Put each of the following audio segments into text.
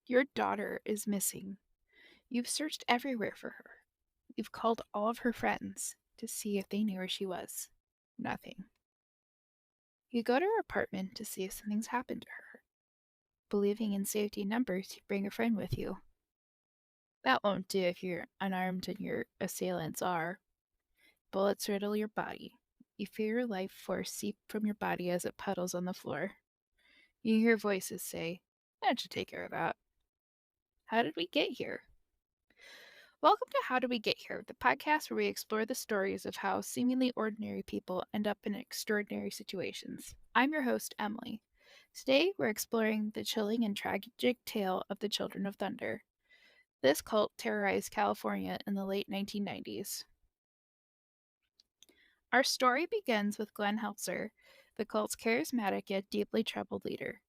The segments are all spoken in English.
Your daughter is missing. You've searched everywhere for her. You've called all of her friends to see if they knew where she was. Nothing. You go to her apartment to see if something's happened to her. Believing in safety in numbers, you bring a friend with you. That won't do if you're unarmed and your assailants are. Bullets riddle your body. You feel your life force seep from your body as it puddles on the floor. You hear voices say, "That should take care of that." How did we get here? Welcome to How Did We Get Here, the podcast where we explore the stories of how seemingly ordinary people end up in extraordinary situations. I'm your host, Emily. Today, we're exploring the chilling and tragic tale of the Children of Thunder. This cult terrorized California in the late 1990s. Our story begins with Glenn Heltzer, the cult's charismatic yet deeply troubled leader.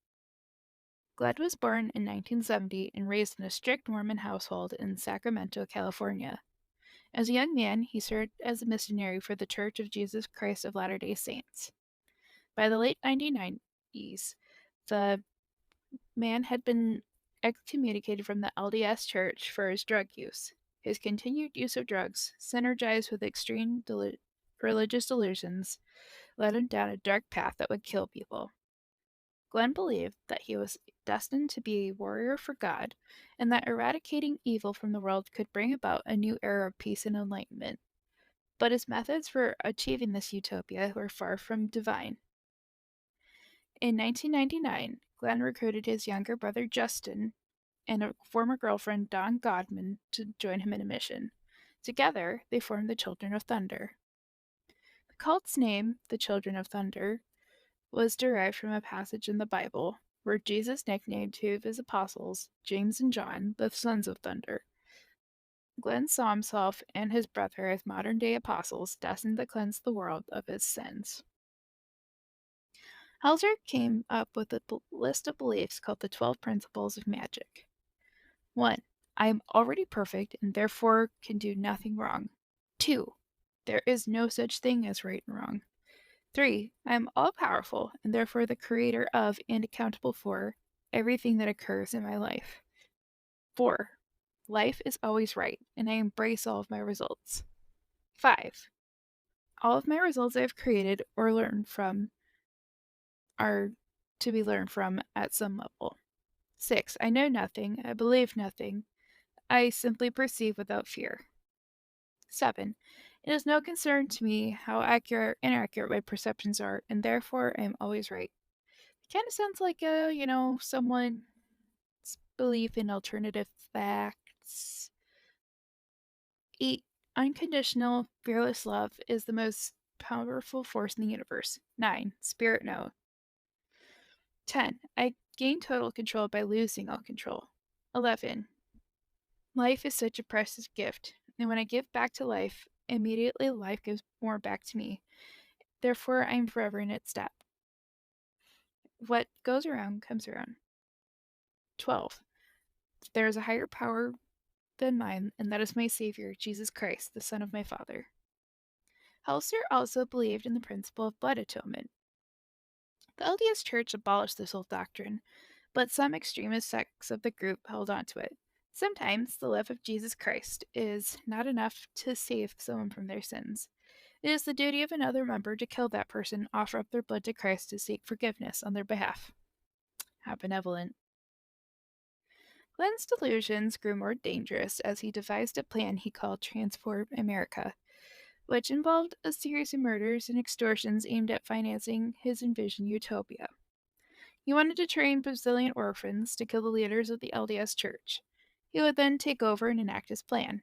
Glenn was born in 1970 and raised in a strict Mormon household in Sacramento, California. As a young man, he served as a missionary for the Church of Jesus Christ of Latter-day Saints. By the late 1990s, the man had been excommunicated from the LDS Church for his drug use. His continued use of drugs, synergized with extreme religious delusions, led him down a dark path that would kill people. Glenn believed that he was destined to be a warrior for God, and that eradicating evil from the world could bring about a new era of peace and enlightenment. But his methods for achieving this utopia were far from divine. In 1999, Glenn recruited his younger brother Justin and a former girlfriend, Dawn Godman, to join him in a mission. Together, they formed the Children of Thunder. The cult's name, the Children of Thunder, was derived from a passage in the Bible where Jesus nicknamed two of his apostles, James and John, the sons of thunder. Glenn saw himself and his brother as modern-day apostles destined to cleanse the world of its sins. Helzer came up with a list of beliefs called the 12 Principles of Magic. 1. I am already perfect and therefore can do nothing wrong. 2. There is no such thing as right and wrong. 3. I am all-powerful and therefore the creator of and accountable for everything that occurs in my life. 4. Life is always right and I embrace all of my results. 5. All of my results I have created or learned from are to be learned from at some level. 6. I know nothing, I believe nothing, I simply perceive without fear. 7. It is no concern to me how accurate or inaccurate my perceptions are, and therefore I am always right. It kind of sounds like someone's belief in alternative facts. 8. Unconditional, fearless love is the most powerful force in the universe. 9. Spirit no. 10. I gain total control by losing all control. 11. Life is such a precious gift, and when I give back to life, immediately life gives more back to me. Therefore, I am forever in its step. What goes around comes around. 12. There is a higher power than mine, and that is my Savior, Jesus Christ, the Son of my Father. Helser also believed in the principle of blood atonement. The LDS Church abolished this old doctrine, but some extremist sects of the group held on to it. Sometimes the love of Jesus Christ is not enough to save someone from their sins. It is the duty of another member to kill that person, offer up their blood to Christ to seek forgiveness on their behalf. How benevolent. Glenn's delusions grew more dangerous as he devised a plan he called Transform America, which involved a series of murders and extortions aimed at financing his envisioned utopia. He wanted to train Brazilian orphans to kill the leaders of the LDS Church. He would then take over and enact his plan.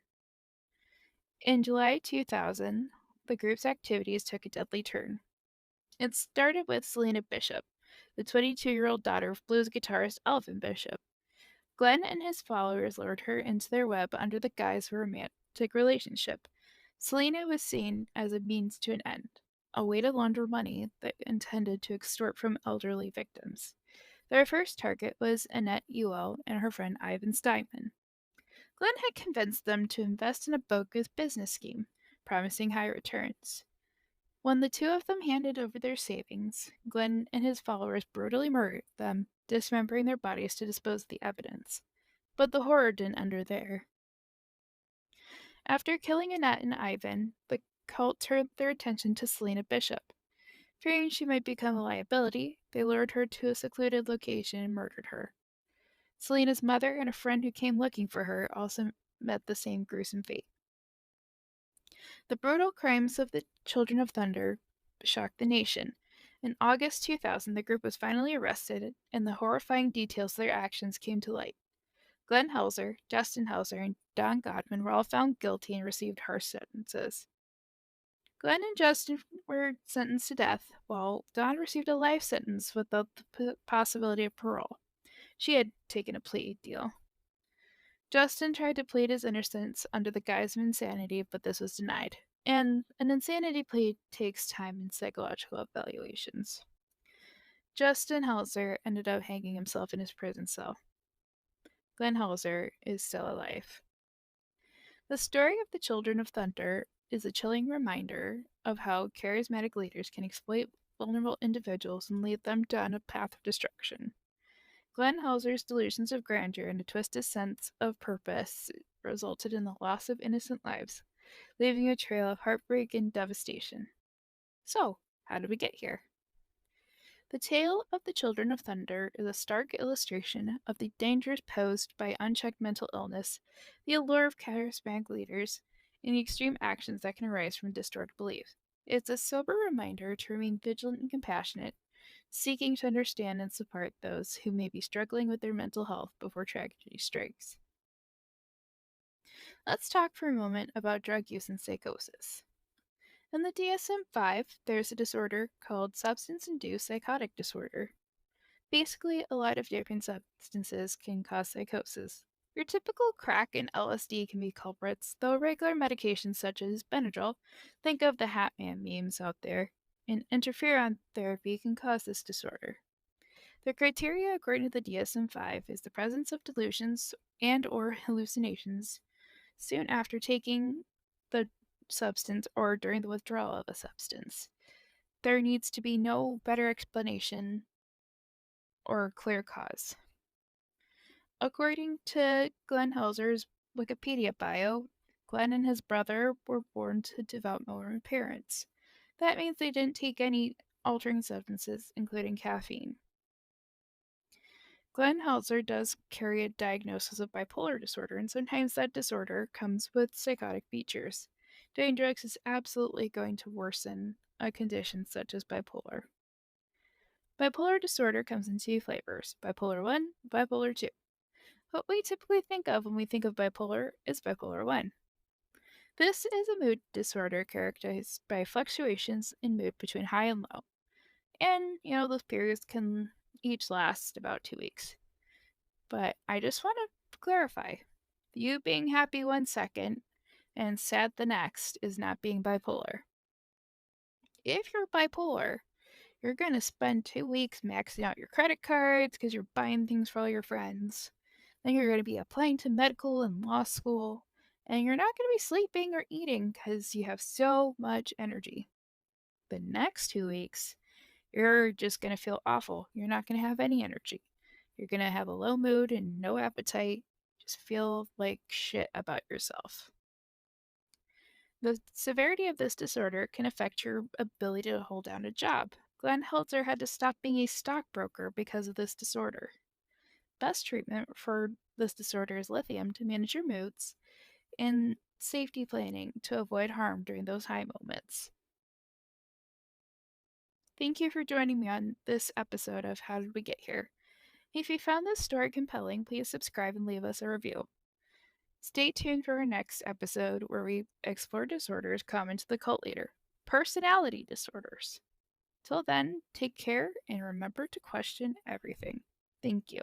In July 2000, the group's activities took a deadly turn. It started with Selena Bishop, the 22-year-old daughter of blues guitarist Elvin Bishop. Glenn and his followers lured her into their web under the guise of a romantic relationship. Selena was seen as a means to an end, a way to launder money that intended to extort from elderly victims. Their first target was Annette Ewell and her friend Ivan Steinman. Glenn had convinced them to invest in a bogus business scheme, promising high returns. When the two of them handed over their savings, Glenn and his followers brutally murdered them, dismembering their bodies to dispose of the evidence. But the horror didn't end there. After killing Annette and Ivan, the cult turned their attention to Selena Bishop. Fearing she might become a liability, they lured her to a secluded location and murdered her. Selena's mother and a friend who came looking for her also met the same gruesome fate. The brutal crimes of the Children of Thunder shocked the nation. In August 2000, the group was finally arrested, and the horrifying details of their actions came to light. Glenn Heltzer, Justin Heltzer, and Don Godman were all found guilty and received harsh sentences. Glenn and Justin were sentenced to death, while Don received a life sentence without the possibility of parole. She had taken a plea deal. Justin tried to plead his innocence under the guise of insanity, but this was denied. And an insanity plea takes time and psychological evaluations. Justin Heltzer ended up hanging himself in his prison cell. Glenn Heltzer is still alive. The story of the Children of Thunder is a chilling reminder of how charismatic leaders can exploit vulnerable individuals and lead them down a path of destruction. Glenn Heltzer's delusions of grandeur and a twisted sense of purpose resulted in the loss of innocent lives, leaving a trail of heartbreak and devastation. So, how did we get here? The tale of the Children of Thunder is a stark illustration of the dangers posed by unchecked mental illness, the allure of charismatic leaders, and the extreme actions that can arise from distorted beliefs. It's a sober reminder to remain vigilant and compassionate, seeking to understand and support those who may be struggling with their mental health before tragedy strikes. Let's talk for a moment about drug use and psychosis. In the DSM-5, there's a disorder called substance-induced psychotic disorder. Basically, a lot of different substances can cause psychosis. Your typical crack and LSD can be culprits, though regular medications such as Benadryl, think of the Hat Man memes out there, and interferon therapy can cause this disorder. The criteria according to the DSM-5 is the presence of delusions and or hallucinations soon after taking the substance or during the withdrawal of a substance. There needs to be no better explanation or clear cause. According to Glenn Heltzer's Wikipedia bio, Glenn and his brother were born to devout Mormon parents. That means they didn't take any altering substances, including caffeine. Glenn Heltzer does carry a diagnosis of bipolar disorder, and sometimes that disorder comes with psychotic features. Doing drugs is absolutely going to worsen a condition such as bipolar. Bipolar disorder comes in two flavors, bipolar 1, bipolar 2. What we typically think of when we think of bipolar is bipolar 1. This is a mood disorder characterized by fluctuations in mood between high and low. And, those periods can each last about 2 weeks. But I just want to clarify, you being happy 1 second and sad the next is not being bipolar. If you're bipolar, you're going to spend 2 weeks maxing out your credit cards because you're buying things for all your friends. Then you're going to be applying to medical and law school, and you're not going to be sleeping or eating because you have so much energy. The next 2 weeks, you're just going to feel awful. You're not going to have any energy. You're going to have a low mood and no appetite. Just feel like shit about yourself. The severity of this disorder can affect your ability to hold down a job. Glenn Heltzer had to stop being a stockbroker because of this disorder. Best treatment for this disorder is lithium to manage your moods and safety planning to avoid harm during those high moments. Thank you for joining me on this episode of How Did We Get Here? If you found this story compelling, please subscribe and leave us a review. Stay tuned for our next episode where we explore disorders common to the cult leader, personality disorders. Till then, take care and remember to question everything. Thank you.